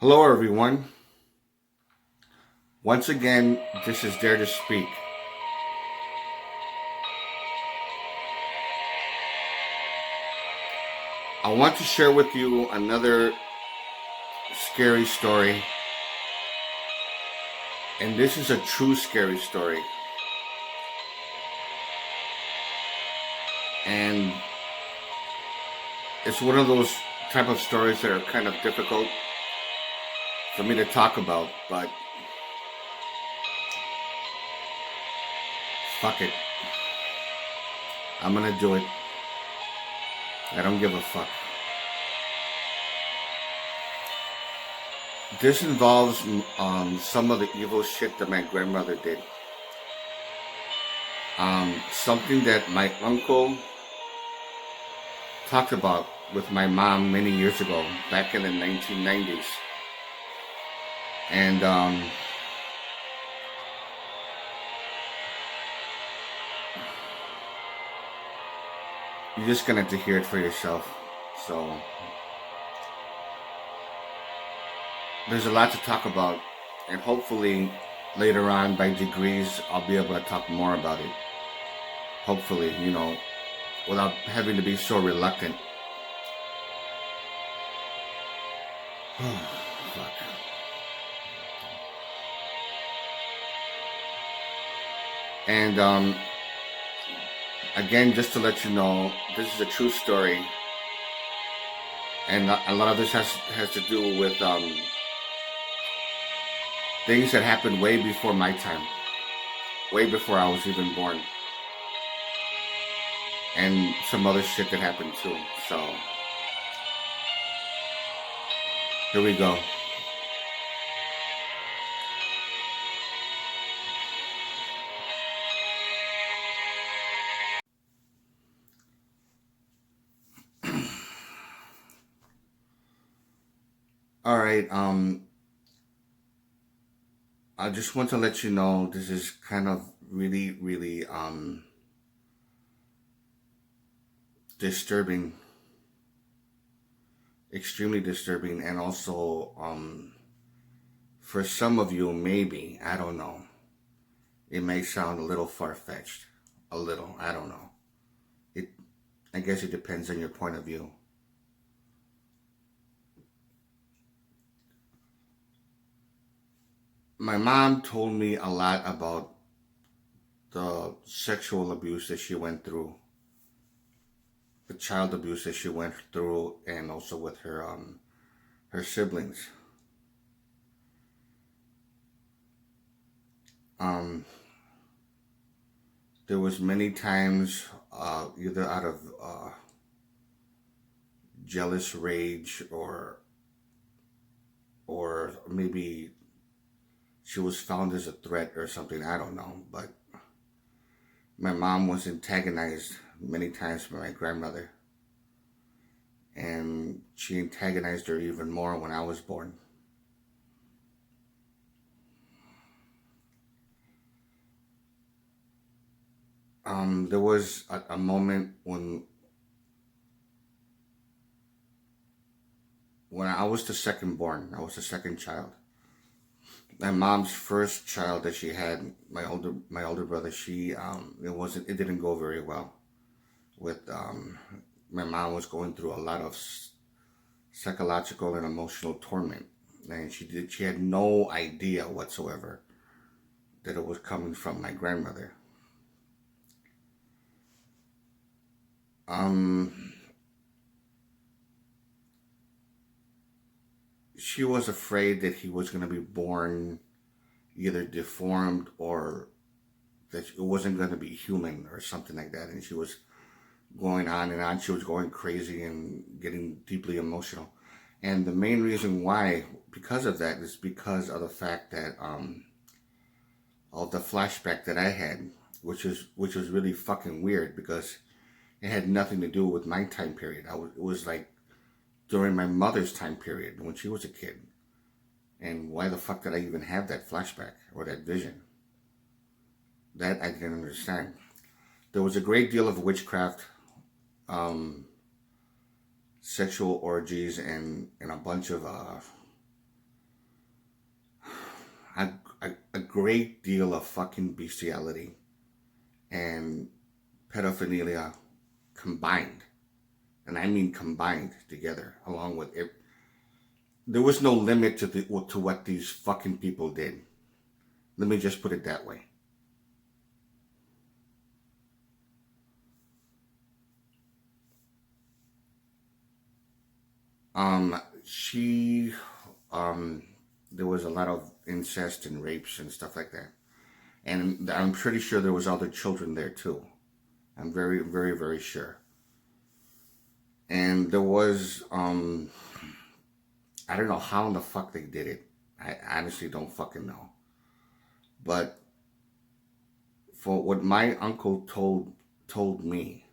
Hello, everyone. Once again, this is Dare to Speak. I want to share with you another scary story, and this is a true scary story. And it's one of those type of stories that are kind of difficult for me to talk about, but fuck it. I'm gonna do it. I don't give a fuck. This involves some of the evil shit that my grandmother did. Something that my uncle talked about with my mom many years ago, back in the 1990s. And you're just gonna have to hear it for yourself. So there's a lot to talk about, and hopefully later on, by degrees, I'll be able to talk more about it. Hopefully, without having to be so reluctant. Fuck. And again, just to let you know, this is a true story, and a lot of this has to do with things that happened way before my time, way before I was even born, and some other shit that happened too. So here we go. All right. I just want to let you know this is kind of really, really disturbing, extremely disturbing, and also for some of you, maybe, I don't know, it may sound a little far-fetched. A little, I don't know. It, I guess it depends on your point of view. My mom told me a lot about the sexual abuse that she went through, the child abuse that she went through, and also with her siblings. Um, there was many times, either out of jealous rage, or maybe she was found as a threat or something. I don't know, but my mom was antagonized many times by my grandmother, and she antagonized her even more when I was born. There was a moment when I was the second born. I was the second child. My mom's first child that she had, my older brother, it didn't go very well. With My mom was going through a lot of psychological and emotional torment, and she had no idea whatsoever that it was coming from my grandmother. Um, she was afraid that he was going to be born either deformed or that it wasn't going to be human or something like that, and she was going on and on. She was going crazy and getting deeply emotional. And the main reason why, because of that, is because of the fact that of the flashback that I had, which was really fucking weird because it had nothing to do with my time period. It was like during my mother's time period when she was a kid. And why the fuck did I even have that flashback or that vision? That I didn't understand. There was a great deal of witchcraft, sexual orgies, and a bunch of a great deal of fucking bestiality and pedophilia combined, and I mean combined together, along with it. There was no limit to what these fucking people did. Let me just put it that way. She, um, there was a lot of incest and rapes and stuff like that, and I'm pretty sure there was other children there too. I'm very, very, very sure. And there was, I don't know how in the fuck they did it. I honestly don't fucking know. But for what my uncle told me,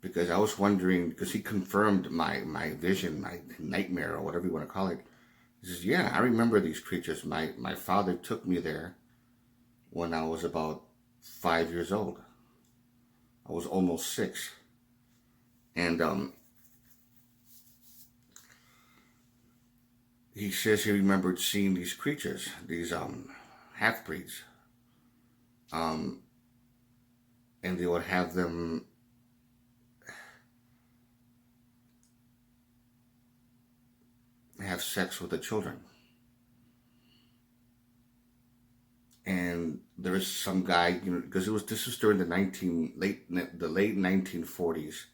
because I was wondering, because he confirmed my vision, my nightmare, or whatever you want to call it. He says, "Yeah, I remember these creatures. My father took me there when I was about 5 years old. I was almost 6, and he says he remembered seeing these creatures, these half breeds, and they would have them have sex with the children." And there is some guy, because this was during the late 1940s,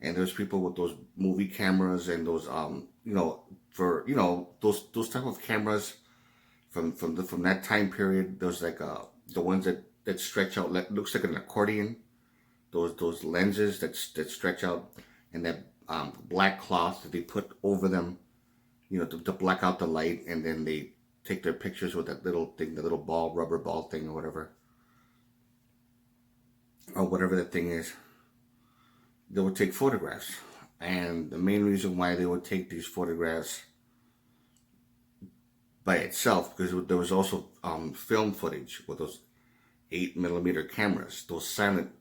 and there's people with those movie cameras and those for those type of cameras from that time period. There's like the ones that stretch out, looks like an accordion. Those lenses that stretch out, and that black cloth that they put over them, to black out the light, and then they take their pictures with that little thing, the little ball, rubber ball thing, or whatever that thing is. They would take photographs, and the main reason why they would take these photographs by itself, because there was also film footage with those 8mm cameras, those silent,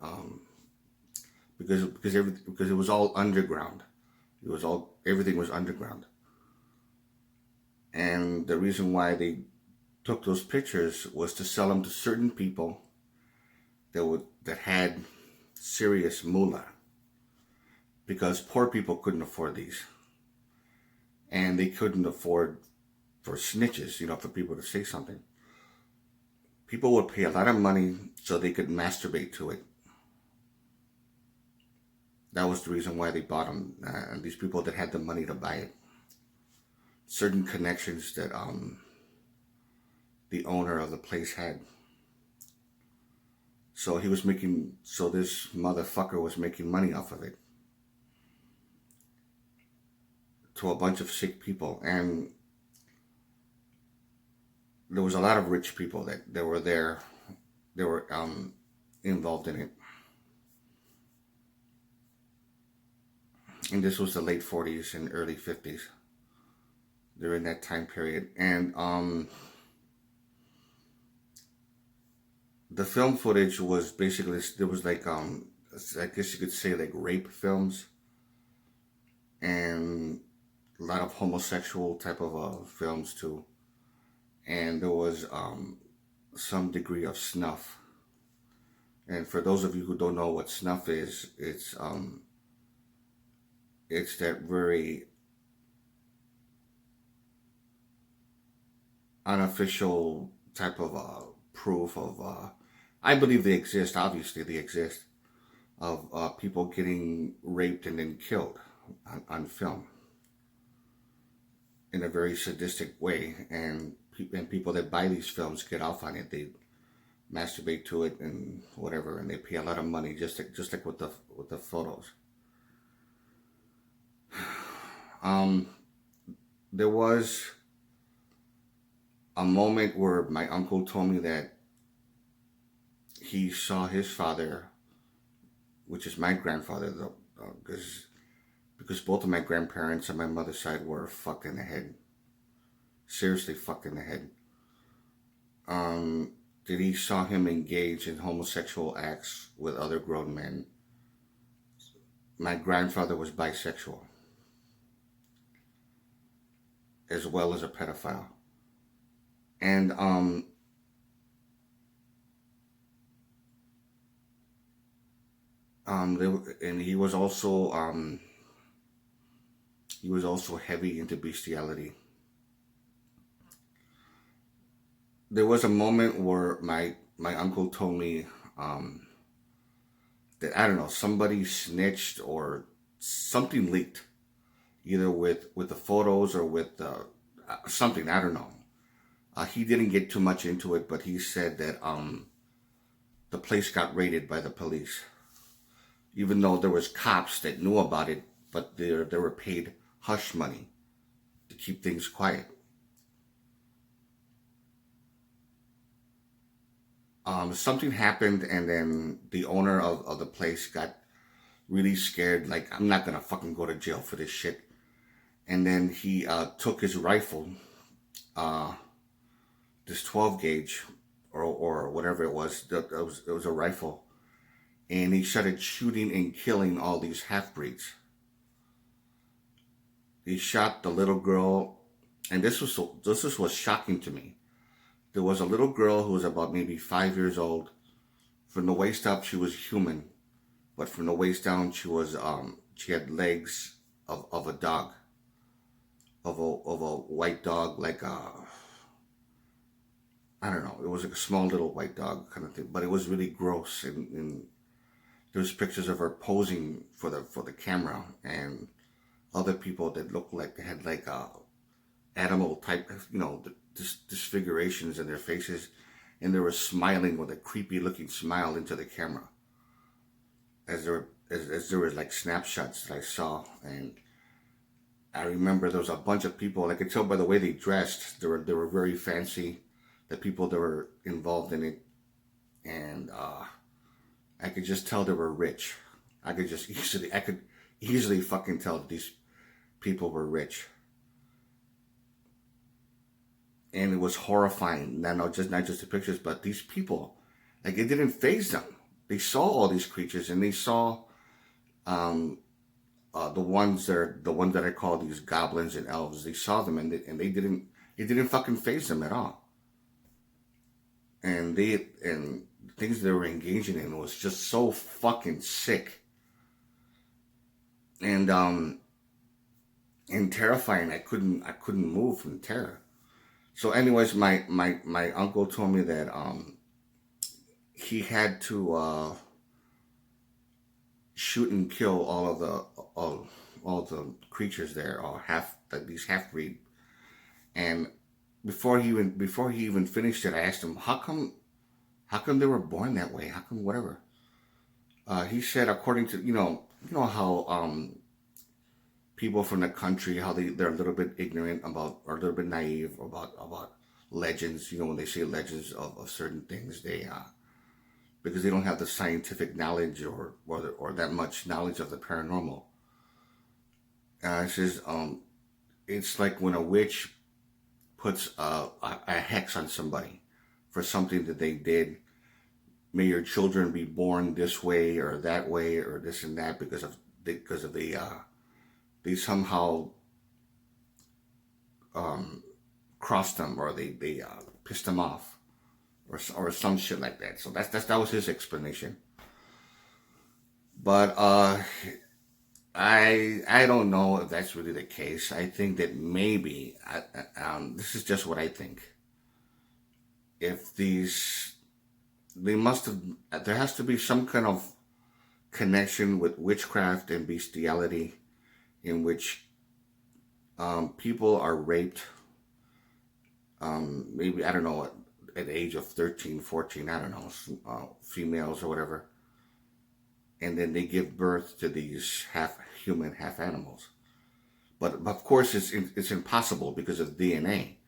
because it was all underground. Everything was underground. And the reason why they took those pictures was to sell them to certain people that had serious moolah, because poor people couldn't afford these, and they couldn't afford for snitches, for people to say something. People would pay a lot of money so they could masturbate to it. That was the reason why they bought them. These people that had the money to buy it, certain connections that the owner of the place had. So this motherfucker was making money off of it to a bunch of sick people. And there was a lot of rich people that were there. They were involved in it. And this was the late 40s and early 50s. During that time period. And the film footage was basically, there was like, I guess you could say like rape films, and a lot of homosexual type of films too. And there was some degree of snuff. And for those of you who don't know what snuff is, it's that very unofficial type of proof of, I believe they exist, obviously they exist, of people getting raped and then killed on film in a very sadistic way. And people that buy these films get off on it. They masturbate to it and whatever, and they pay a lot of money, just like with the photos. There was a moment where my uncle told me that he saw his father, which is my grandfather, though, because both of my grandparents on my mother's side were fucked in the head. Seriously fucked in the head. That he saw him engage in homosexual acts with other grown men. My grandfather was bisexual, as well as a pedophile. And and he was also heavy into bestiality. There was a moment where my uncle told me that, I don't know, somebody snitched or something leaked, either with the photos or with something, I don't know. He didn't get too much into it, but he said that the place got raided by the police, even though there was cops that knew about it, but they were paid hush money to keep things quiet. Something happened, and then the owner of the place got really scared. Like, I'm not gonna fucking go to jail for this shit. And then he took his rifle, uh, this 12 gauge or whatever it was. It was a rifle, and he started shooting and killing all these half breeds. He shot the little girl, and this was what's shocking to me. There was a little girl who was about maybe 5 years old. From the waist up, she was human, but from the waist down, she had legs of a dog, of a white dog, like I don't know. It was like a small little white dog kind of thing, but it was really gross. And there's pictures of her posing for the camera, and other people that looked like they had like animal type, disfigurations in their faces, and they were smiling with a creepy looking smile into the camera, as there was like snapshots that I saw. And I remember there was a bunch of people. I could tell by the way they dressed. They were very fancy. The people that were involved in it, and I could just tell they were rich. I could easily fucking tell that these people were rich. And it was horrifying. Not just the pictures, but these people, like, it didn't faze them. They saw all these creatures, and they saw um, the ones that I call these goblins and elves. They saw them, and they didn't. It didn't fucking faze them at all. And things they were engaging in was just so fucking sick, and and terrifying. I couldn't move from terror. So, anyways, my uncle told me that he had to shoot and kill all the creatures there, or half like these half breed. And before he even finished it, I asked him, how come they were born that way? How come whatever? He said, according to you know how people from the country, how they're a little bit ignorant about, or a little bit naive about legends. When they say legends of certain things, they because they don't have the scientific knowledge, or that much knowledge of the paranormal. It says it's like when a witch puts a hex on somebody for something that they did. May your children be born this way or that way or this and that, because of they somehow crossed them, or they pissed them off, or some shit like that. So that was his explanation. But I don't know if that's really the case. I think that maybe this is just what I think. If they must have, there has to be some kind of connection with witchcraft and bestiality, in which people are raped, maybe, I don't know, at the age of 13, 14, I don't know, females or whatever, and then they give birth to these half human, half animals. But of course, it's impossible because of DNA.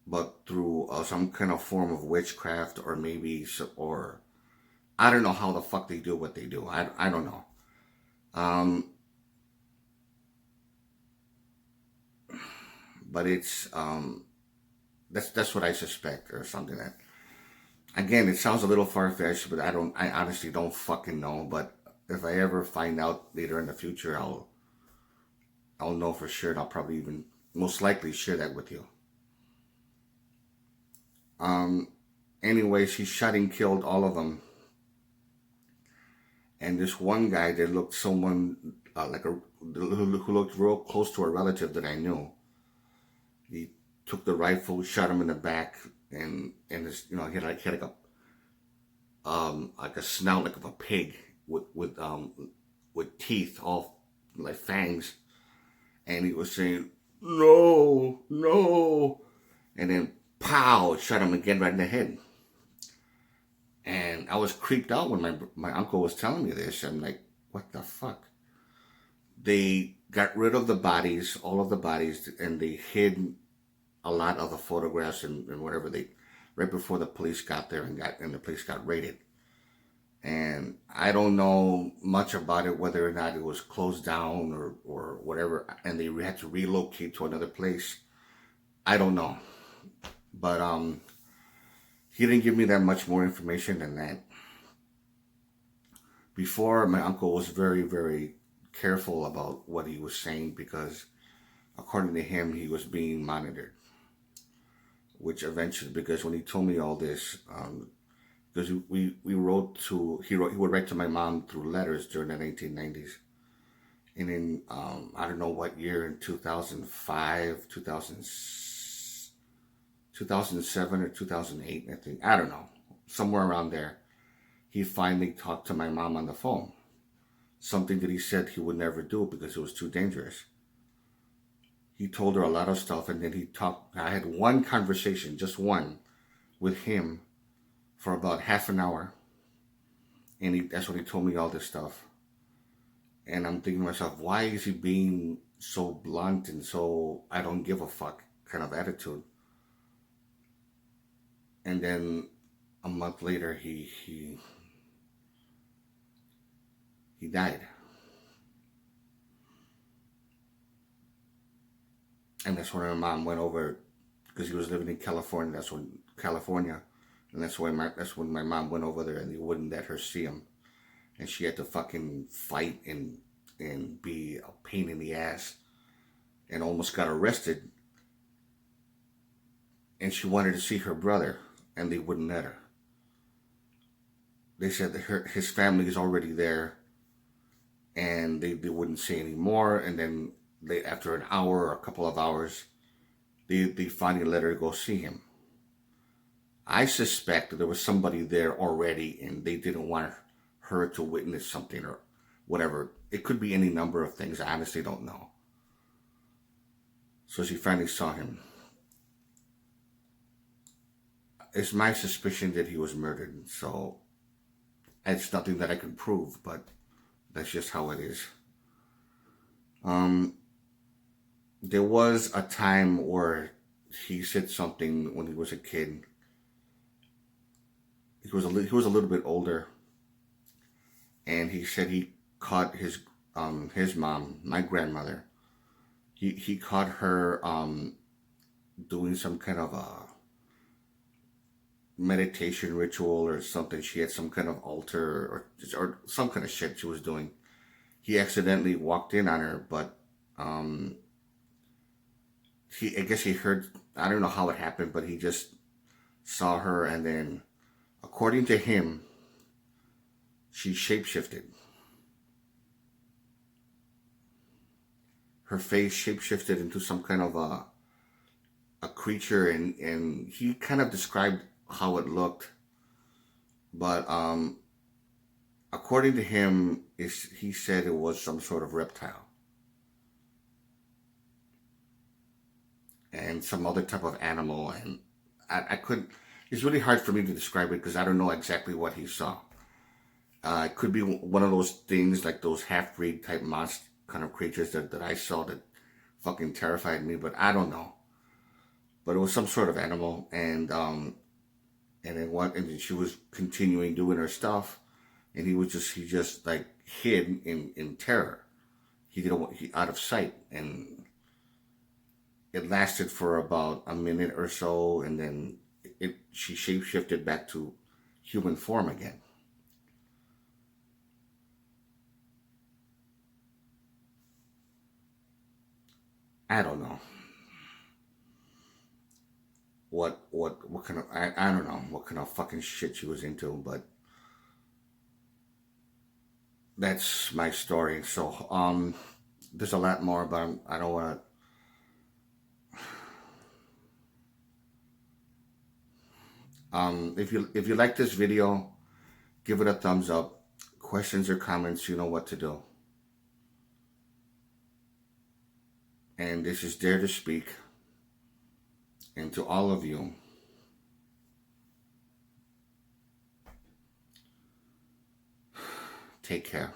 But through some kind of form of witchcraft, or maybe, or I don't know how the fuck they do what they do. I don't know. Um, but it's that's what I suspect, or something. That, again, it sounds a little far fetched, but I honestly don't fucking know. But if I ever find out later in the future, I'll know for sure, and I'll probably even most likely share that with you. Um, anyway, she shot and killed all of them. And this one guy that looked someone who looked real close to a relative that I knew. He took the rifle, shot him in the back, and his, he had like a snout like of a pig with teeth, all like fangs, and he was saying no, no, and then pow, shot him again right in the head. And I was creeped out when my uncle was telling me this. I'm like, what the fuck? They got rid of the bodies, all of the bodies, and they hid a lot of the photographs and whatever they right before the police got there and the police got raided. And I don't know much about it, whether or not it was closed down or whatever, and they had to relocate to another place. I don't know, but he didn't give me that much more information than that. Before, my uncle was very, very careful about what he was saying because, according to him, he was being monitored. Which eventually, because when he told me all this, because we wrote to, he would write to my mom through letters during the 1990s. And in, I don't know what year, in 2005, 2007 or 2008, I think, I don't know, somewhere around there, he finally talked to my mom on the phone. Something that he said he would never do because it was too dangerous. He told her a lot of stuff, and then I had one conversation, just one, with him for about half an hour. And that's when he told me all this stuff. And I'm thinking to myself, why is he being so blunt and so I don't give a fuck kind of attitude? And then a month later, he died. And that's when my mom went over, because he was living in California. And that's when my mom went over there, and they wouldn't let her see him, and she had to fucking fight and be a pain in the ass, and almost got arrested. And she wanted to see her brother, and they wouldn't let her. They said that his family is already there, and they wouldn't say anymore. And then after an hour or a couple of hours, they finally let her go see him. I suspect that there was somebody there already, and they didn't want her to witness something or whatever. It could be any number of things. I honestly don't know. So she finally saw him. It's my suspicion that he was murdered. So it's nothing that I can prove, but that's just how it is. There was a time where he said something when he was a kid. He was a little bit older, and he said he caught his mom, my grandmother. He caught her doing some kind of a meditation ritual or something. She had some kind of altar or some kind of shit she was doing. He accidentally walked in on her, but I guess he heard, I don't know how it happened, but he just saw her, and then, according to him, she shapeshifted. Her face shapeshifted into some kind of a creature, and he kind of described how it looked, but according to him, he said it was some sort of reptile and some other type of animal, and I couldn't. It's really hard for me to describe it because I don't know exactly what he saw. It could be one of those things like those half-breed type monster kind of creatures that I saw that fucking terrified me, but I don't know. But it was some sort of animal, and then she was continuing doing her stuff, and he just like hid in terror. He out of sight, and it lasted for about a minute or so, and then she shapeshifted back to human form again. I don't know. what kind of, I don't know what kind of fucking shit she was into, but that's my story. So there's a lot more, but I don't want to. If you like this video, give it a thumbs up. Questions or comments, you know what to do. And this is Dare to Speak. And to all of you, take care.